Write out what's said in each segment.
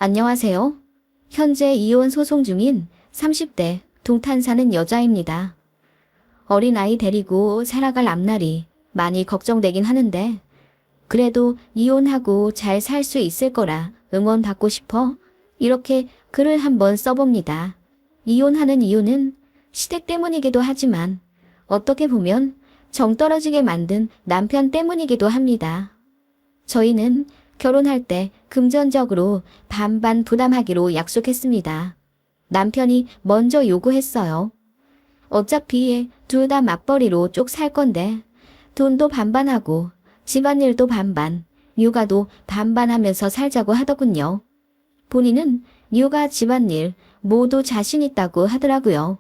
안녕하세요. 현재 이혼 소송 중인 30대 동탄 사는 여자입니다. 어린아이 데리고 살아갈 앞날이 많이 걱정되긴 하는데 그래도 이혼하고 잘 살 수 있을 거라 응원받고 싶어 이렇게 글을 한번 써봅니다. 이혼하는 이유는 시댁 때문이기도 하지만 어떻게 보면 정 떨어지게 만든 남편 때문이기도 합니다. 저희는 결혼할 때 금전적으로 반반 부담하기로 약속했습니다. 남편이 먼저 요구했어요. 어차피 둘 다 맞벌이로 쪽 살 건데 돈도 반반하고 집안일도 반반, 육아도 반반 하면서 살자고 하더군요. 본인은 육아, 집안일 모두 자신 있다고 하더라고요.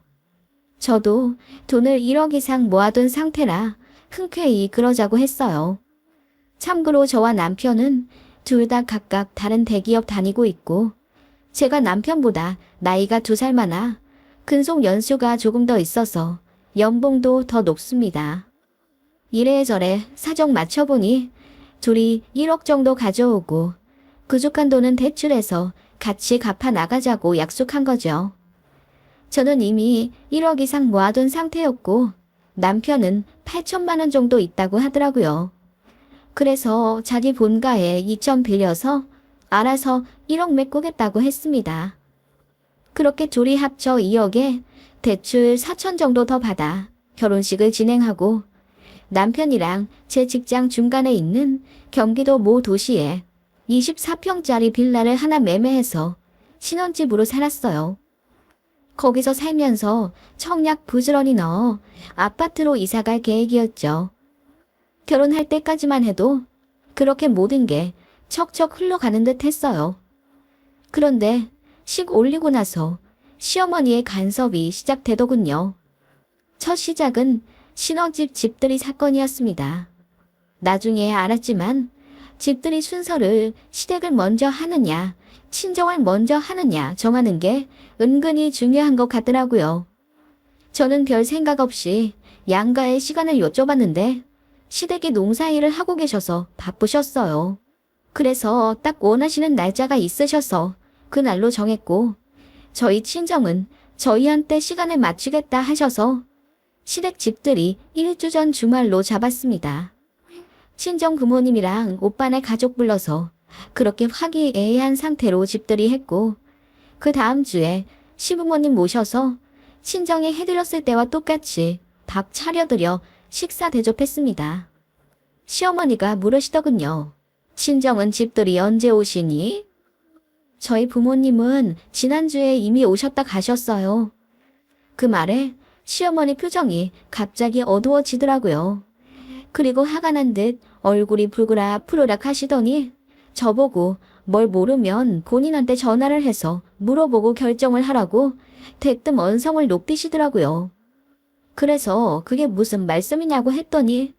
저도 돈을 1억 이상 모아둔 상태라 흔쾌히 그러자고 했어요. 참고로 저와 남편은 둘 다 각각 다른 대기업 다니고 있고 제가 남편보다 나이가 2살 많아 근속 연수가 조금 더 있어서 연봉도 더 높습니다. 이래저래 사정 맞춰보니 둘이 1억 정도 가져오고 부족한 돈은 대출해서 같이 갚아 나가자고 약속한 거죠. 저는 이미 1억 이상 모아둔 상태였고 남편은 8천만 원 정도 있다고 하더라고요. 그래서 자기 본가에 2천 빌려서 알아서 1억 메꾸겠다고 했습니다. 그렇게 둘이 합쳐 2억에 대출 4천 정도 더 받아 결혼식을 진행하고 남편이랑 제 직장 중간에 있는 경기도 모 도시에 24평짜리 빌라를 하나 매매해서 신혼집으로 살았어요. 거기서 살면서 청약 부지런히 넣어 아파트로 이사갈 계획이었죠. 결혼할 때까지만 해도 그렇게 모든 게 척척 흘러가는 듯 했어요. 그런데 식 올리고 나서 시어머니의 간섭이 시작되더군요. 첫 시작은 신혼집 집들이 사건이었습니다. 나중에 알았지만 집들이 순서를 시댁을 먼저 하느냐, 친정을 먼저 하느냐 정하는 게 은근히 중요한 것 같더라고요. 저는 별 생각 없이 양가의 시간을 여쭤봤는데 시댁이 농사일을 하고 계셔서 바쁘셨어요. 그래서 딱 원하시는 날짜가 있으셔서 그날로 정했고 저희 친정은 저희한테 시간을 맞추겠다 하셔서 시댁 집들이 1주 전 주말로 잡았습니다. 친정 부모님이랑 오빠네 가족 불러서 그렇게 화기애애한 상태로 집들이 했고 그 다음 주에 시부모님 모셔서 친정에 해드렸을 때와 똑같이 밥 차려드려 식사 대접했습니다. 시어머니가 물으시더군요. 친정은 집들이 언제 오시니? 저희 부모님은 지난주에 이미 오셨다 가셨어요. 그 말에 시어머니 표정이 갑자기 어두워지더라고요. 그리고 화가 난 듯 얼굴이 붉으락푸르락 하시더니 저보고 뭘 모르면 본인한테 전화를 해서 물어보고 결정을 하라고 대뜸 언성을 높이시더라고요. 그래서 그게 무슨 말씀이냐고 했더니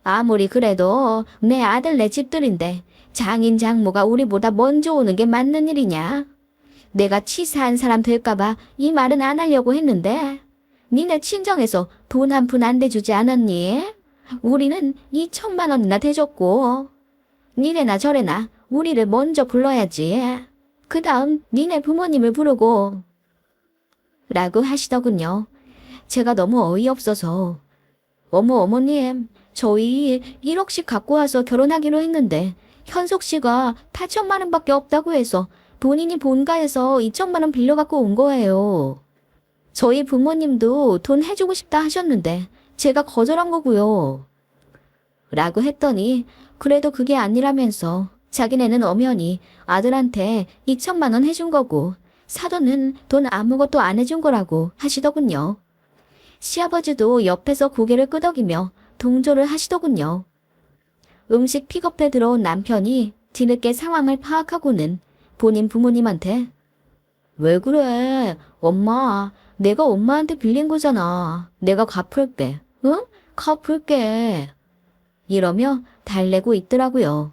아무리 그래도 내 아들 내 집들인데 장인 장모가 우리보다 먼저 오는 게 맞는 일이냐? 내가 치사한 사람 될까봐 이 말은 안 하려고 했는데 니네 친정에서 돈 한 푼 안 대주지 않았니? 우리는 2천만 원이나 대줬고 니네나 저래나 우리를 먼저 불러야지. 그 다음 니네 부모님을 부르고 라고 하시더군요. 제가 너무 어이없어서 어머님 저희 1억씩 갖고 와서 결혼하기로 했는데 현석 씨가 8천만 원밖에 없다고 해서 본인이 본가에서 2천만 원 빌려갖고 온 거예요. 저희 부모님도 돈 해주고 싶다 하셨는데 제가 거절한 거고요. 라고 했더니 그래도 그게 아니라면서 자기네는 엄연히 아들한테 2천만 원 해준 거고 사돈은 돈 아무것도 안 해준 거라고 하시더군요. 시아버지도 옆에서 고개를 끄덕이며 동조를 하시더군요. 음식 픽업해 들어온 남편이 뒤늦게 상황을 파악하고는 본인 부모님한테 왜 그래? 엄마, 내가 엄마한테 빌린 거잖아. 내가 갚을게. 응? 갚을게. 이러며 달래고 있더라고요.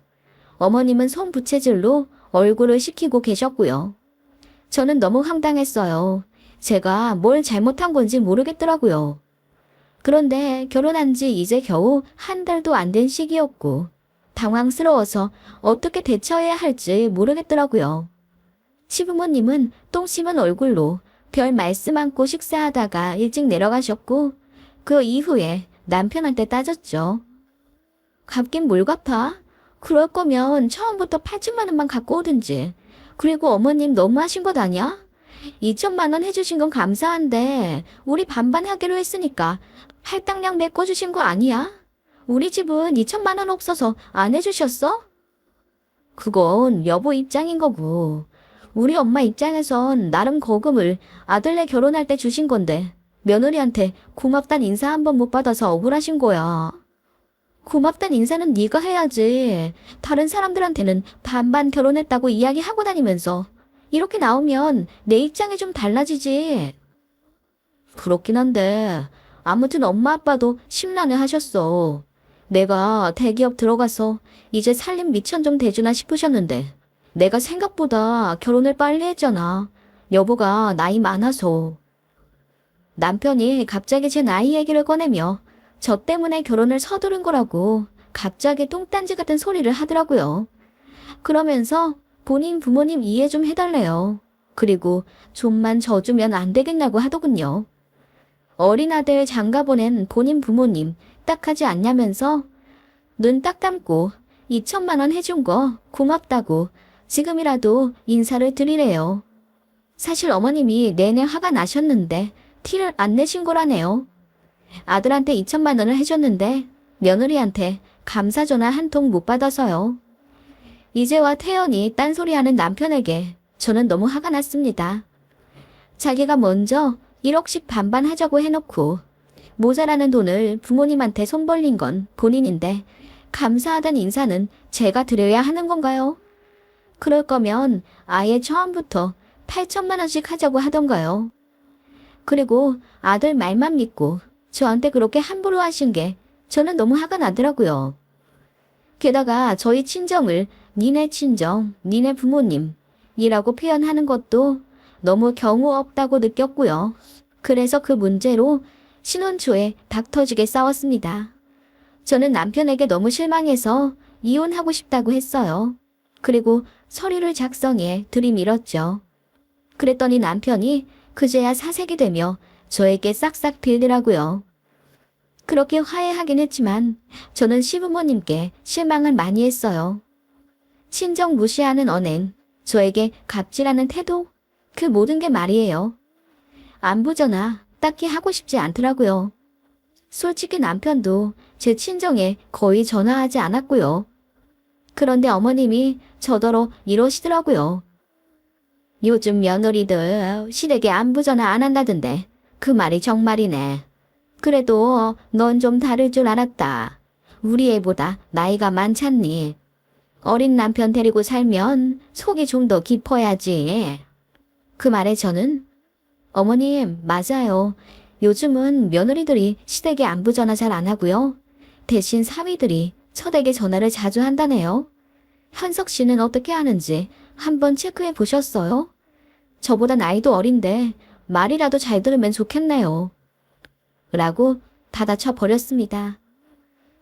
어머님은 손부채질로 얼굴을 식히고 계셨고요. 저는 너무 황당했어요. 제가 뭘 잘못한 건지 모르겠더라고요. 그런데 결혼한 지 이제 겨우 한 달도 안 된 시기였고 당황스러워서 어떻게 대처해야 할지 모르겠더라고요. 시부모님은 똥 씹은 얼굴로 별 말씀 않고 식사하다가 일찍 내려가셨고 그 이후에 남편한테 따졌죠. 갚긴 뭘 갚아? 그럴 거면 처음부터 8천만 원만 갖고 오든지. 그리고 어머님 너무하신 것 아니야? 2천만 원 해주신 건 감사한데 우리 반반 하기로 했으니까 할당량 메꿔주신 거 아니야? 우리 집은 2천만 원 없어서 안 해주셨어? 그건 여보 입장인 거고 우리 엄마 입장에선 나름 거금을 아들네 결혼할 때 주신 건데 며느리한테 고맙단 인사 한 번 못 받아서 억울하신 거야. 고맙단 인사는 네가 해야지. 다른 사람들한테는 반반 결혼했다고 이야기하고 다니면서 이렇게 나오면 내 입장이 좀 달라지지. 그렇긴 한데 아무튼 엄마 아빠도 심란해 하셨어. 내가 대기업 들어가서 이제 살림 미천 좀 대주나 싶으셨는데 내가 생각보다 결혼을 빨리 했잖아. 여보가 나이 많아서. 남편이 갑자기 제 나이 얘기를 꺼내며 저 때문에 결혼을 서두른 거라고 갑자기 똥딴지 같은 소리를 하더라고요. 그러면서 본인 부모님 이해 좀 해달래요. 그리고 좀만 져주면 안 되겠냐고 하더군요. 어린 아들 장가 보낸 본인 부모님 딱하지 않냐면서 눈 딱 감고 2천만 원 해준 거 고맙다고 지금이라도 인사를 드리래요. 사실 어머님이 내내 화가 나셨는데 티를 안 내신 거라네요. 아들한테 2천만 원을 해줬는데 며느리한테 감사 전화 한 통 못 받아서요. 이제와 태연이 딴소리하는 남편에게 저는 너무 화가 났습니다. 자기가 먼저 1억씩 반반 하자고 해놓고 모자라는 돈을 부모님한테 손 벌린 건 본인인데 감사하다는 인사는 제가 드려야 하는 건가요? 그럴 거면 아예 처음부터 8천만 원씩 하자고 하던가요. 그리고 아들 말만 믿고 저한테 그렇게 함부로 하신 게 저는 너무 화가 나더라고요. 게다가 저희 친정을 니네 친정, 니네 부모님이라고 표현하는 것도 너무 경우 없다고 느꼈고요. 그래서 그 문제로 신혼 초에 닥 터지게 싸웠습니다. 저는 남편에게 너무 실망해서 이혼하고 싶다고 했어요. 그리고 서류를 작성해 들이밀었죠. 그랬더니 남편이 그제야 사색이 되며 저에게 싹싹 빌더라고요. 그렇게 화해하긴 했지만 저는 시부모님께 실망을 많이 했어요. 친정 무시하는 언행, 저에게 갑질하는 태도, 그 모든 게 말이에요. 안부 전화 딱히 하고 싶지 않더라고요. 솔직히 남편도 제 친정에 거의 전화하지 않았고요. 그런데 어머님이 저더러 이러시더라고요. 요즘 며느리들 시댁에 안부 전화 안 한다던데 그 말이 정말이네. 그래도 넌 좀 다를 줄 알았다. 우리 애보다 나이가 많잖니. 어린 남편 데리고 살면 속이 좀 더 깊어야지. 그 말에 저는 어머님 맞아요. 요즘은 며느리들이 시댁에 안부 전화 잘 안 하고요. 대신 사위들이 처댁에 전화를 자주 한다네요. 현석 씨는 어떻게 하는지 한번 체크해 보셨어요? 저보다 나이도 어린데 말이라도 잘 들으면 좋겠네요. 라고 받아쳐 버렸습니다.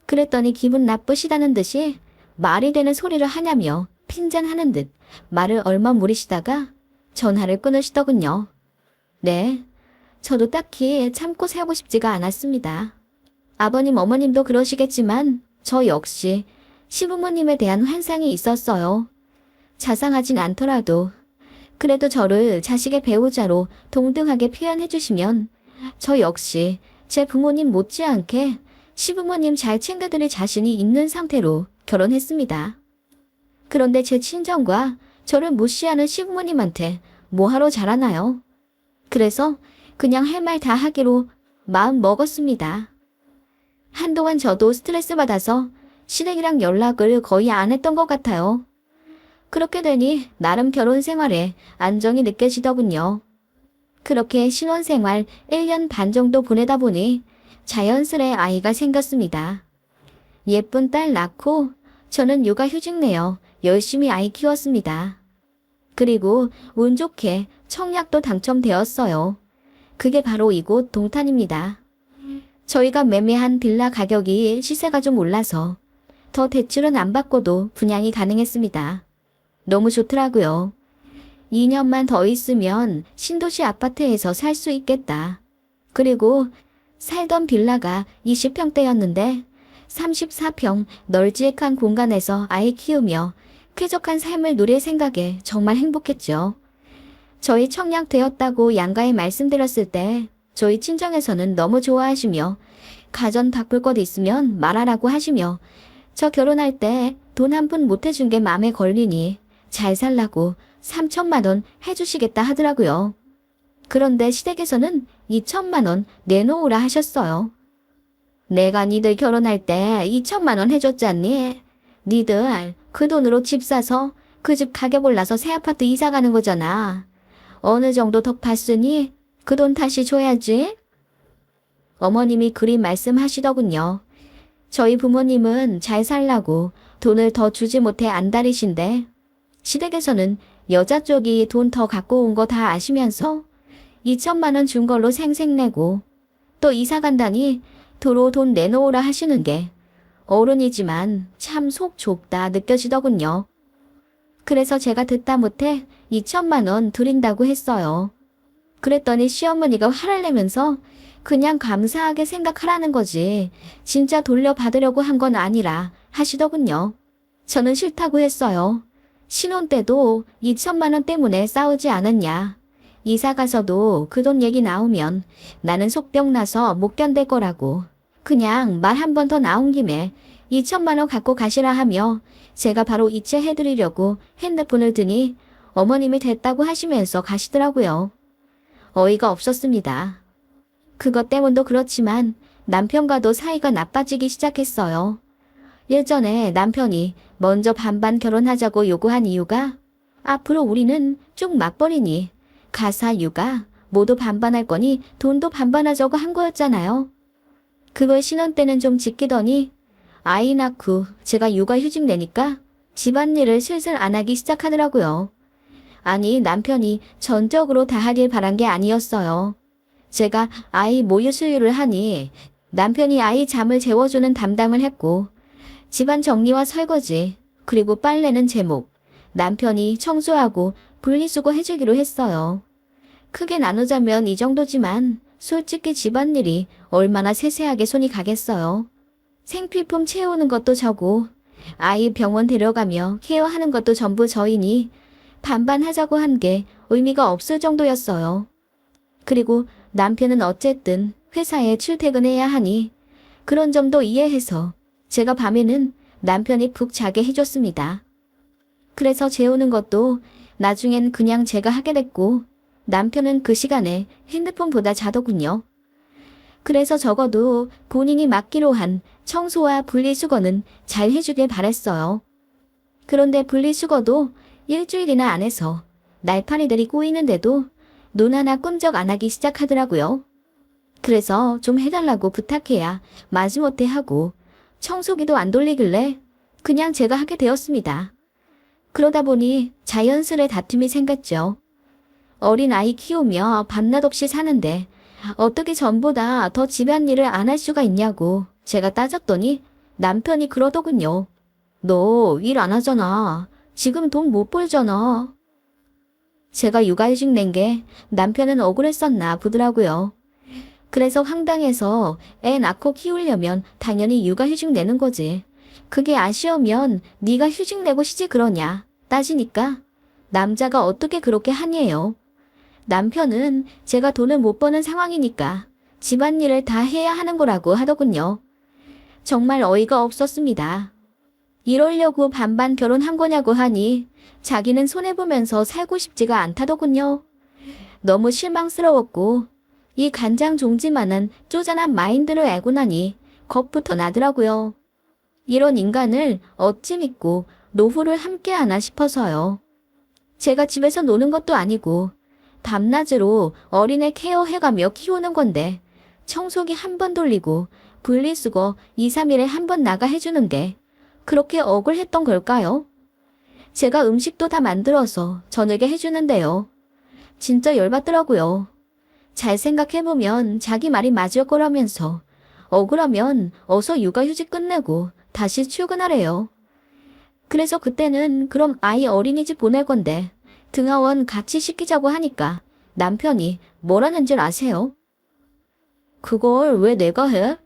그랬더니 기분 나쁘시다는 듯이 말이 되는 소리를 하냐며 핀잔하는 듯 말을 얼머무리시다가 전화를 끊으시더군요. 네, 저도 딱히 참고 살고 싶지가 않았습니다. 아버님 어머님도 그러시겠지만 저 역시 시부모님에 대한 환상이 있었어요. 자상하진 않더라도 그래도 저를 자식의 배우자로 동등하게 표현해 주시면 저 역시 제 부모님 못지않게 시부모님 잘 챙겨드릴 자신이 있는 상태로 결혼했습니다. 그런데 제 친정과 저를 무시하는 시부모님한테 뭐하러 잘하나요? 그래서 그냥 할 말 다 하기로 마음 먹었습니다. 한동안 저도 스트레스 받아서 시댁이랑 연락을 거의 안 했던 것 같아요. 그렇게 되니 나름 결혼 생활에 안정이 느껴지더군요. 그렇게 신혼생활 1년 반 정도 보내다 보니 자연스레 아이가 생겼습니다. 예쁜 딸 낳고 저는 육아휴직 내어 열심히 아이 키웠습니다. 그리고 운 좋게 청약도 당첨되었어요. 그게 바로 이곳 동탄입니다. 저희가 매매한 빌라 가격이 시세가 좀 올라서 더 대출은 안 받고도 분양이 가능했습니다. 너무 좋더라고요. 2년만 더 있으면 신도시 아파트에서 살 수 있겠다. 그리고 살던 빌라가 20평대였는데 34평 널찍한 공간에서 아이 키우며 쾌적한 삶을 누릴 생각에 정말 행복했죠. 저희 청약 되었다고 양가에 말씀드렸을 때 저희 친정에서는 너무 좋아하시며 가전 바꿀 것 있으면 말하라고 하시며 저 결혼할 때 돈 한 푼 못 해준 게 마음에 걸리니 잘 살라고 3천만 원 해주시겠다 하더라고요. 그런데 시댁에서는 2천만 원 내놓으라 하셨어요. 내가 니들 결혼할 때 2천만 원 해줬잖니? 니들 그 돈으로 집 사서 그 집 가격 올라서 새 아파트 이사 가는 거잖아. 어느 정도 덕 봤으니 그 돈 다시 줘야지. 어머님이 그리 말씀하시더군요. 저희 부모님은 잘 살라고 돈을 더 주지 못해 안달이신데 시댁에서는 여자 쪽이 돈 더 갖고 온 거 다 아시면서 2천만 원 준 걸로 생색내고 또 이사 간다니 도로 돈 내놓으라 하시는 게 어른이지만 참 속 좁다 느껴지더군요. 그래서 제가 듣다 못해 2천만 원 드린다고 했어요. 그랬더니 시어머니가 화를 내면서 그냥 감사하게 생각하라는 거지 진짜 돌려받으려고 한 건 아니라 하시더군요. 저는 싫다고 했어요. 신혼 때도 2천만 원 때문에 싸우지 않았냐. 이사 가서도 그 돈 얘기 나오면 나는 속병 나서 못 견딜 거라고. 그냥 말 한 번 더 나온 김에 2천만 원 갖고 가시라 하며 제가 바로 이체해드리려고 핸드폰을 드니 어머님이 됐다고 하시면서 가시더라고요. 어이가 없었습니다. 그것 때문도 그렇지만 남편과도 사이가 나빠지기 시작했어요. 예전에 남편이 먼저 반반 결혼하자고 요구한 이유가 앞으로 우리는 쭉 맞벌이니 가사 육아 모두 반반할 거니 돈도 반반하자고 한 거였잖아요. 그걸 신혼 때는 좀 지키더니 아이 낳고 제가 육아휴직 내니까 집안일을 슬슬 안 하기 시작하더라고요. 아니 남편이 전적으로 다 하길 바란 게 아니었어요. 제가 아이 모유 수유를 하니 남편이 아이 잠을 재워주는 담당을 했고 집안 정리와 설거지 그리고 빨래는 제 몫, 남편이 청소하고 분리수거 해주기로 했어요. 크게 나누자면 이 정도지만 솔직히 집안일이 얼마나 세세하게 손이 가겠어요. 생필품 채우는 것도 저고 아이 병원 데려가며 케어하는 것도 전부 저이니 반반 하자고 한 게 의미가 없을 정도였어요. 그리고 남편은 어쨌든 회사에 출퇴근해야 하니 그런 점도 이해해서 제가 밤에는 남편이 푹 자게 해줬습니다. 그래서 재우는 것도 나중엔 그냥 제가 하게 됐고 남편은 그 시간에 핸드폰 보다 자더군요. 그래서 적어도 본인이 맡기로 한 청소와 분리수거는 잘 해주길 바랬어요. 그런데 분리수거도 일주일이나 안 해서 날파리들이 꼬이는데도 눈 하나 끔적 안 하기 시작하더라고요. 그래서 좀 해달라고 부탁해야 마지못해 하고 청소기도 안 돌리길래 그냥 제가 하게 되었습니다. 그러다 보니 자연스레 다툼이 생겼죠. 어린 아이 키우며 밤낮 없이 사는데 어떻게 전보다 더 집안일을 안 할 수가 있냐고 제가 따졌더니 남편이 그러더군요. 너 일 안 하잖아. 지금 돈 못 벌잖아. 제가 육아휴직 낸 게 남편은 억울했었나 보더라고요. 그래서 황당해서 애 낳고 키우려면 당연히 육아휴직 내는 거지. 그게 아쉬우면 네가 휴직 내고 쉬지 그러냐 따지니까 남자가 어떻게 그렇게 하니에요. 남편은 제가 돈을 못 버는 상황이니까 집안일을 다 해야 하는 거라고 하더군요. 정말 어이가 없었습니다. 이러려고 반반 결혼한 거냐고 하니 자기는 손해보면서 살고 싶지가 않다더군요. 너무 실망스러웠고 이 간장 종지만한 쪼잔한 마인드를 알고 나니 겁부터 나더라고요. 이런 인간을 어찌 믿고 노후를 함께 하나 싶어서요. 제가 집에서 노는 것도 아니고 밤낮으로 어린애 케어해가며 키우는 건데 청소기 한 번 돌리고 분리수거 2, 3일에 한 번 나가 해주는 게 그렇게 억울했던 걸까요? 제가 음식도 다 만들어서 저녁에 해주는데요. 진짜 열받더라고요. 잘 생각해보면 자기 말이 맞을 거라면서 억울하면 어서 육아휴직 끝내고 다시 출근하래요. 그래서 그때는 그럼 아이 어린이집 보낼 건데 등하원 같이 시키자고 하니까 남편이 뭐라는 줄 아세요? 그걸 왜 내가 해?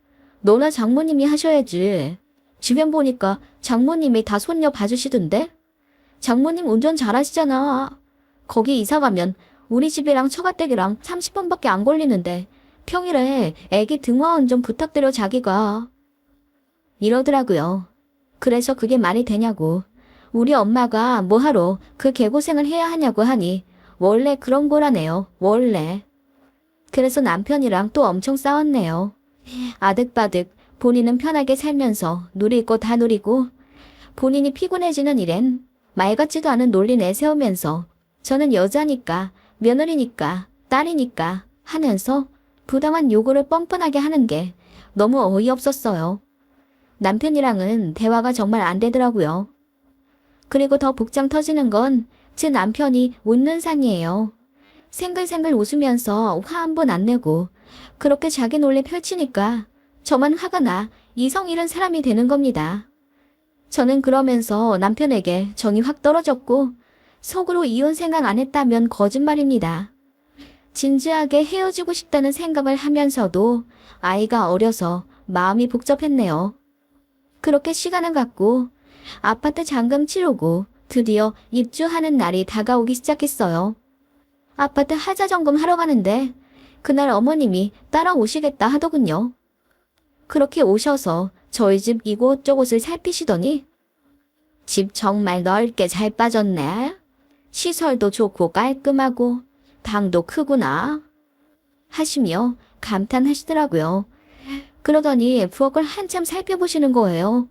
너나 장모님이 하셔야지. 주변 보니까 장모님이 다 손녀 봐주시던데? 장모님 운전 잘하시잖아. 거기 이사 가면 우리 집이랑 처가댁이랑 30분밖에 안 걸리는데 평일에 애기 등하원 좀 부탁드려 자기가. 이러더라고요. 그래서 그게 말이 되냐고. 우리 엄마가 뭐하러 그 개고생을 해야 하냐고 하니 원래 그런 거라네요. 원래. 그래서 남편이랑 또 엄청 싸웠네요. 아득바득 본인은 편하게 살면서 누릴 거 다 누리고 본인이 피곤해지는 일엔 말 같지도 않은 논리 내세우면서 저는 여자니까 며느리니까 딸이니까 하면서 부당한 요구를 뻔뻔하게 하는 게 너무 어이없었어요. 남편이랑은 대화가 정말 안 되더라고요. 그리고 더 복장 터지는 건 제 남편이 웃는 상이에요. 생글생글 웃으면서 화 한 번 안 내고 그렇게 자기 논리 펼치니까 저만 화가 나 이성 잃은 사람이 되는 겁니다. 저는 그러면서 남편에게 정이 확 떨어졌고 속으로 이혼 생각 안 했다면 거짓말입니다. 진지하게 헤어지고 싶다는 생각을 하면서도 아이가 어려서 마음이 복잡했네요. 그렇게 시간을 갖고 아파트 잔금 치르고 드디어 입주하는 날이 다가오기 시작했어요. 아파트 하자 점검하러 가는데 그날 어머님이 따라오시겠다 하더군요. 그렇게 오셔서 저희 집 이곳저곳을 살피시더니 집 정말 넓게 잘 빠졌네. 시설도 좋고 깔끔하고 방도 크구나 하시며 감탄하시더라고요. 그러더니 부엌을 한참 살펴보시는 거예요.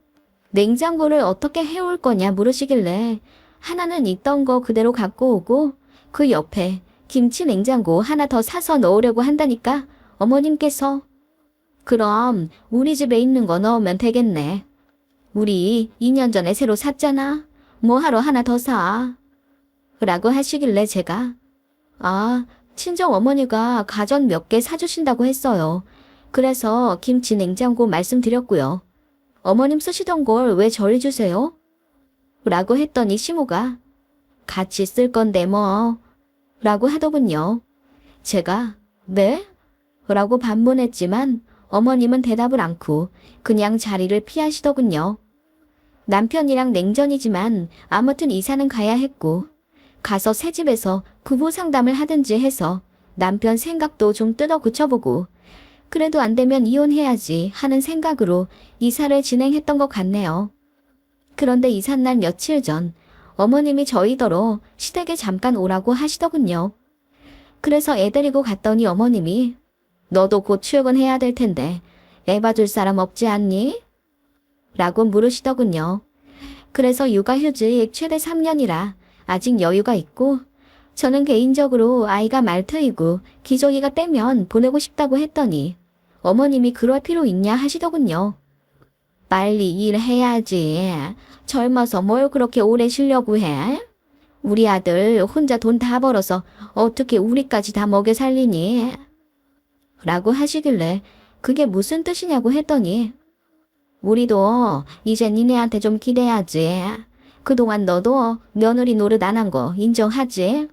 냉장고를 어떻게 해올 거냐 물으시길래 하나는 있던 거 그대로 갖고 오고 그 옆에 김치 냉장고 하나 더 사서 넣으려고 한다니까 어머님께서 그럼 우리 집에 있는 거 넣으면 되겠네. 우리 2년 전에 새로 샀잖아. 뭐하러 하나 더 사. 라고 하시길래 제가 친정 어머니가 가전 몇 개 사주신다고 했어요. 그래서 김치 냉장고 말씀드렸고요. 어머님 쓰시던 걸 왜 저리 주세요? 라고 했더니 시모가 같이 쓸 건데 뭐 라고 하더군요. 제가 네? 라고 반문했지만 어머님은 대답을 않고 그냥 자리를 피하시더군요. 남편이랑 냉전이지만 아무튼 이사는 가야 했고 가서 새 집에서 부부 상담을 하든지 해서 남편 생각도 좀 뜯어 고쳐보고 그래도 안 되면 이혼해야지 하는 생각으로 이사를 진행했던 것 같네요. 그런데 이삿날 며칠 전 어머님이 저희더러 시댁에 잠깐 오라고 하시더군요. 그래서 애 데리고 갔더니 어머님이 너도 곧 출근해야 될 텐데 애 봐줄 사람 없지 않니? 라고 물으시더군요. 그래서 육아휴직 최대 3년이라 아직 여유가 있고 저는 개인적으로 아이가 말트이고 기저귀가 떼면 보내고 싶다고 했더니 어머님이 그럴 필요 있냐 하시더군요. 빨리 일해야지. 젊어서 뭘 그렇게 오래 쉬려고 해? 우리 아들 혼자 돈 다 벌어서 어떻게 우리까지 다 먹여 살리니? 라고 하시길래 그게 무슨 뜻이냐고 했더니 우리도 이제 니네한테 좀 기대야지. 그동안 너도 며느리 노릇 안 한 거 인정하지?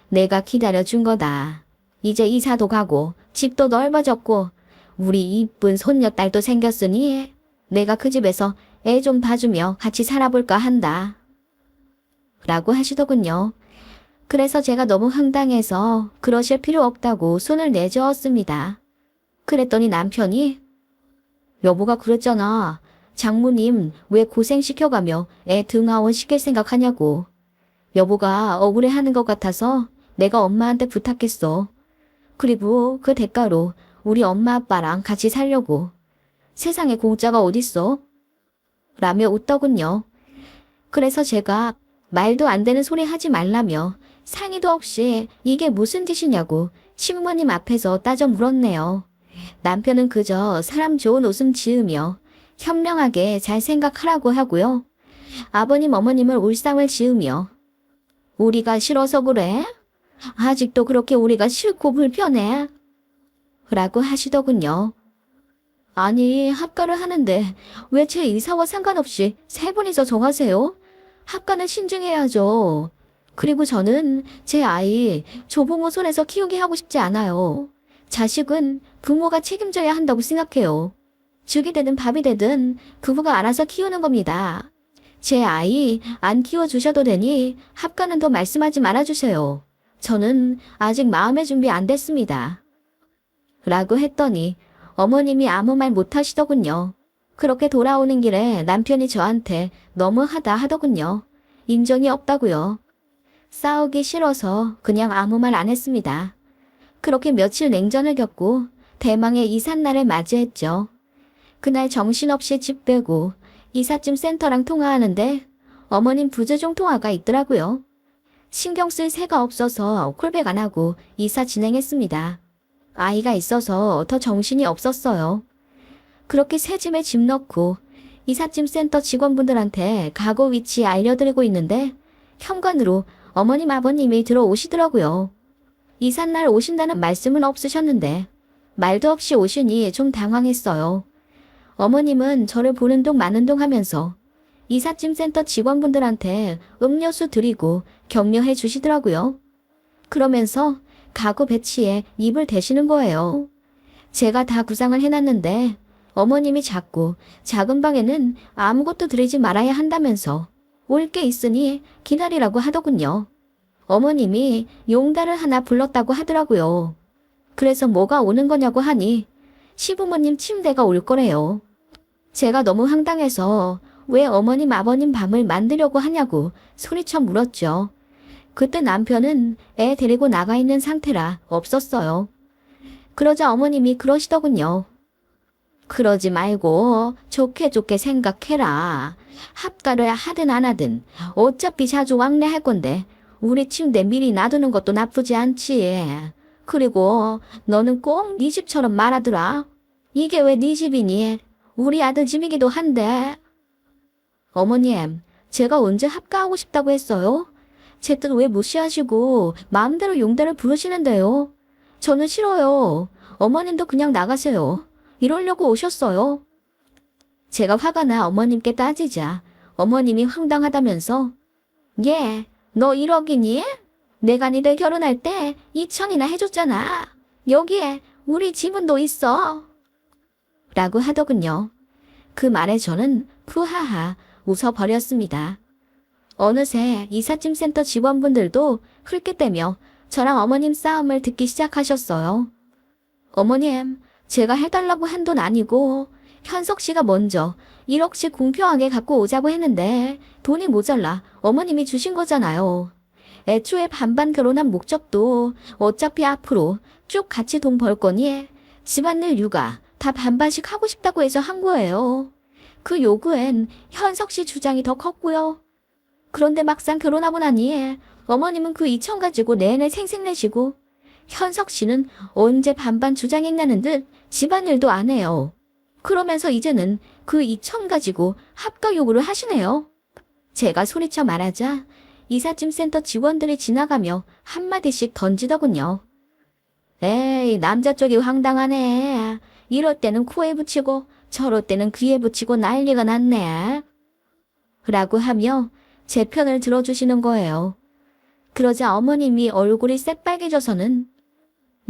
내가 기다려준 거다. 이제 이사도 가고 집도 넓어졌고 우리 이쁜 손녀딸도 생겼으니 내가 그 집에서 애 좀 봐주며 같이 살아볼까 한다. 라고 하시더군요. 그래서 제가 너무 황당해서 그러실 필요 없다고 손을 내저었습니다. 그랬더니 남편이 여보가 그랬잖아. 장모님 왜 고생시켜가며 애 등하원 시킬 생각하냐고. 여보가 억울해하는 것 같아서 내가 엄마한테 부탁했어. 그리고 그 대가로 우리 엄마 아빠랑 같이 살려고. 세상에 공짜가 어딨어? 라며 웃더군요. 그래서 제가 말도 안 되는 소리 하지 말라며 상의도 없이 이게 무슨 짓이냐고 시부모님 앞에서 따져 물었네요. 남편은 그저 사람 좋은 웃음 지으며 현명하게 잘 생각하라고 하고요. 아버님 어머님을 울상을 지으며 우리가 싫어서 그래? 아직도 그렇게 우리가 싫고 불편해? 라고 하시더군요. 아니 합가를 하는데 왜 제 이사와 상관없이 세 분이서 정하세요? 합가는 신중해야죠. 그리고 저는 제 아이 조부모 손에서 키우게 하고 싶지 않아요. 자식은 부모가 책임져야 한다고 생각해요. 죽이 되든 밥이 되든 그부가 알아서 키우는 겁니다. 제 아이 안 키워주셔도 되니 합가는 더 말씀하지 말아주세요. 저는 아직 마음의 준비 안 됐습니다. 라고 했더니 어머님이 아무 말 못하시더군요. 그렇게 돌아오는 길에 남편이 저한테 너무하다 하더군요. 인정이 없다고요. 싸우기 싫어서 그냥 아무 말 안 했습니다. 그렇게 며칠 냉전을 겪고 대망의 이삿날을 맞이했죠. 그날 정신없이 집 빼고 이삿짐 센터랑 통화하는데 어머님 부재중 통화가 있더라고요. 신경 쓸 새가 없어서 콜백 안 하고 이사 진행했습니다. 아이가 있어서 더 정신이 없었어요. 그렇게 새 짐에 짐 넣고 이삿짐 센터 직원분들한테 가구 위치 알려드리고 있는데 현관으로 어머님 아버님이 들어오시더라고요. 이삿날 오신다는 말씀은 없으셨는데 말도 없이 오시니 좀 당황했어요. 어머님은 저를 보는 둥 마는 둥 하면서 이삿짐 센터 직원분들한테 음료수 드리고 격려해 주시더라고요. 그러면서 가구 배치에 입을 대시는 거예요. 제가 다 구상을 해놨는데 어머님이 자꾸 작은 방에는 아무것도 들이지 말아야 한다면서 올 게 있으니 기다리라고 하더군요. 어머님이 용달을 하나 불렀다고 하더라고요. 그래서 뭐가 오는 거냐고 하니 시부모님 침대가 올 거래요. 제가 너무 황당해서 왜 어머님 아버님 밤을 만들려고 하냐고 소리쳐 물었죠. 그때 남편은 애 데리고 나가 있는 상태라 없었어요. 그러자 어머님이 그러시더군요. 그러지 말고 좋게 좋게 생각해라. 합가를 하든 안 하든 어차피 자주 왕래할 건데 우리 침대 미리 놔두는 것도 나쁘지 않지. 그리고 너는 꼭 네 집처럼 말하더라. 이게 왜 네 집이니? 우리 아들 집이기도 한데. 어머님, 제가 언제 합가하고 싶다고 했어요? 제 뜻 왜 무시하시고 마음대로 용대를 부르시는데요? 저는 싫어요. 어머님도 그냥 나가세요. 이러려고 오셨어요. 제가 화가 나 어머님께 따지자 어머님이 황당하다면서 예, 너 1억이니? 내가 니들 결혼할 때 2천이나 해줬잖아. 여기에 우리 지분도 있어. 라고 하더군요. 그 말에 저는 푸하하 웃어버렸습니다. 어느새 이삿짐 센터 직원분들도 흘끗대며 저랑 어머님 싸움을 듣기 시작하셨어요. 어머님, 제가 해달라고 한 돈 아니고 현석 씨가 먼저 1억씩 공평하게 갖고 오자고 했는데 돈이 모자라 어머님이 주신 거잖아요. 애초에 반반 결혼한 목적도 어차피 앞으로 쭉 같이 돈 벌 거니 집안일 육아 다 반반씩 하고 싶다고 해서 한 거예요. 그 요구엔 현석 씨 주장이 더 컸고요. 그런데 막상 결혼하고 나니 어머님은 그 2천 가지고 내내 생색내시고 현석 씨는 언제 반반 주장했냐는 듯 집안일도 안 해요. 그러면서 이제는 그 2천 가지고 합가 요구를 하시네요. 제가 소리쳐 말하자 이삿짐 센터 직원들이 지나가며 한마디씩 던지더군요. 에이, 남자 쪽이 황당하네. 이럴 때는 코에 붙이고 저럴 때는 귀에 붙이고 난리가 났네. 라고 하며 제 편을 들어주시는 거예요. 그러자 어머님이 얼굴이 새빨개져서는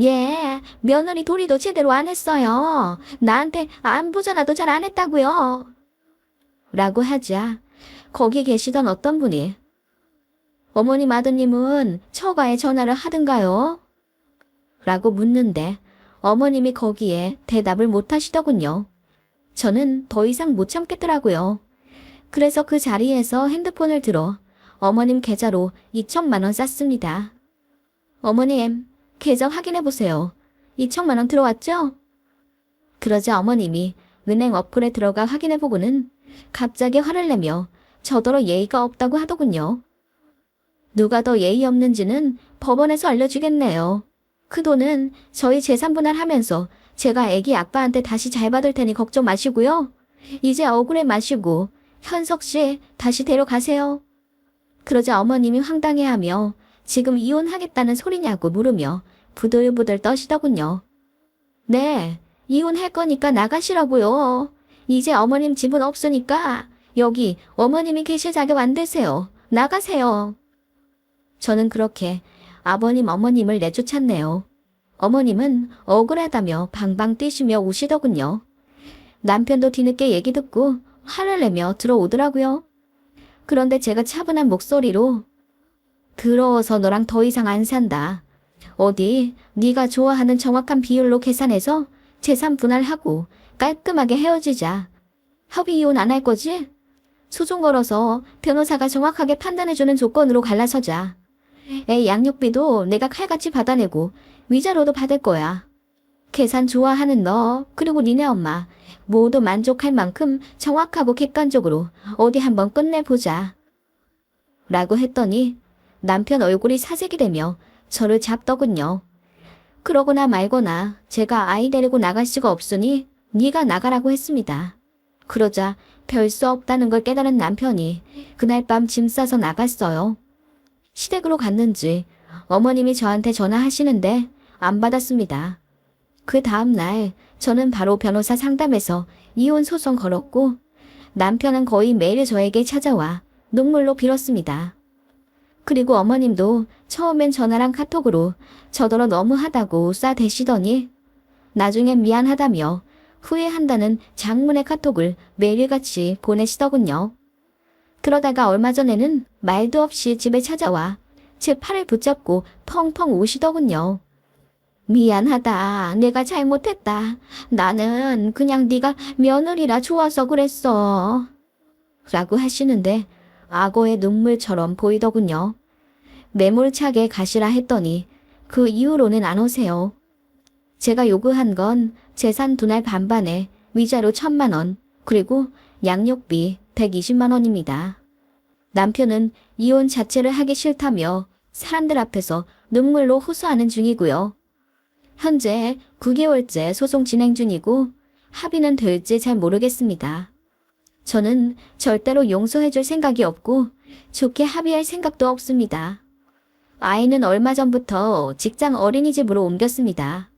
예, 며느리 도리도 제대로 안 했어요. 나한테 안부 전화도 잘 안 했다고요. 라고 하자 거기 계시던 어떤 분이 어머님 아드님은 처가에 전화를 하든가요? 라고 묻는데 어머님이 거기에 대답을 못 하시더군요. 저는 더 이상 못 참겠더라고요. 그래서 그 자리에서 핸드폰을 들어 어머님 계좌로 2천만 원 쌌습니다. 어머님, 계좌 확인해보세요. 2천만 원 들어왔죠? 그러자 어머님이 은행 어플에 들어가 확인해보고는 갑자기 화를 내며 저더러 예의가 없다고 하더군요. 누가 더 예의 없는지는 법원에서 알려주겠네요. 그 돈은 저희 재산 분할하면서 제가 애기 아빠한테 다시 잘 받을 테니 걱정 마시고요. 이제 억울해 마시고 현석 씨 다시 데려가세요. 그러자 어머님이 황당해하며 지금 이혼하겠다는 소리냐고 물으며 부들부들 떠시더군요. 네, 이혼할 거니까 나가시라고요. 이제 어머님 집은 없으니까 여기 어머님이 계실 자격 안 되세요. 나가세요. 저는 그렇게 아버님, 어머님을 내쫓았네요. 어머님은 억울하다며 방방 뛰시며 우시더군요. 남편도 뒤늦게 얘기 듣고 화를 내며 들어오더라고요. 그런데 제가 차분한 목소리로 더러워서 너랑 더 이상 안 산다. 어디 네가 좋아하는 정확한 비율로 계산해서 재산 분할하고 깔끔하게 헤어지자. 합의 이혼 안 할 거지? 소송 걸어서 변호사가 정확하게 판단해주는 조건으로 갈라서자. 애 양육비도 내가 칼같이 받아내고 위자료도 받을 거야. 계산 좋아하는 너 그리고 니네 엄마 모두 만족할 만큼 정확하고 객관적으로 어디 한번 끝내보자. 라고 했더니 남편 얼굴이 사색이 되며 저를 잡더군요. 그러거나 말거나 제가 아이 데리고 나갈 수가 없으니 네가 나가라고 했습니다. 그러자 별 수 없다는 걸 깨달은 남편이 그날 밤 짐 싸서 나갔어요. 시댁으로 갔는지 어머님이 저한테 전화하시는데 안 받았습니다. 그 다음 날 저는 바로 변호사 상담에서 이혼 소송 걸었고 남편은 거의 매일 저에게 찾아와 눈물로 빌었습니다. 그리고 어머님도 처음엔 전화랑 카톡으로 저더러 너무하다고 싸대시더니 나중엔 미안하다며 후회한다는 장문의 카톡을 매일같이 보내시더군요. 그러다가 얼마 전에는 말도 없이 집에 찾아와 제 팔을 붙잡고 펑펑 우시더군요. 미안하다. 내가 잘못했다. 나는 그냥 네가 며느리라 좋아서 그랬어. 라고 하시는데 악어의 눈물처럼 보이더군요. 매몰차게 가시라 했더니 그 이후로는 안 오세요. 제가 요구한 건 재산 분할 반반에 위자료 1,000만 원, 그리고 양육비 120만 원입니다. 남편은 이혼 자체를 하기 싫다며 사람들 앞에서 눈물로 호소하는 중이고요. 현재 9개월째 소송 진행 중이고 합의는 될지 잘 모르겠습니다. 저는 절대로 용서해줄 생각이 없고 좋게 합의할 생각도 없습니다. 아이는 얼마 전부터 직장 어린이집으로 옮겼습니다.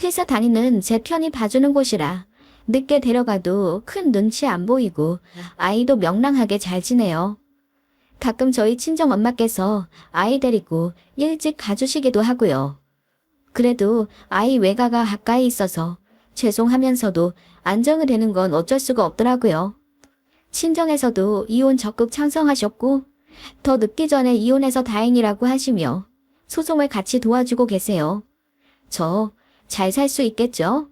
회사 다니는 제 편히 봐주는 곳이라 늦게 데려가도 큰 눈치 안 보이고 아이도 명랑하게 잘 지내요. 가끔 저희 친정엄마께서 아이 데리고 일찍 가주시기도 하고요. 그래도 아이 외가가 가까이 있어서 죄송하면서도 안정이 되는 건 어쩔 수가 없더라고요. 친정에서도 이혼 적극 찬성하셨고 더 늦기 전에 이혼해서 다행이라고 하시며 소송을 같이 도와주고 계세요. 저 잘 살 수 있겠죠?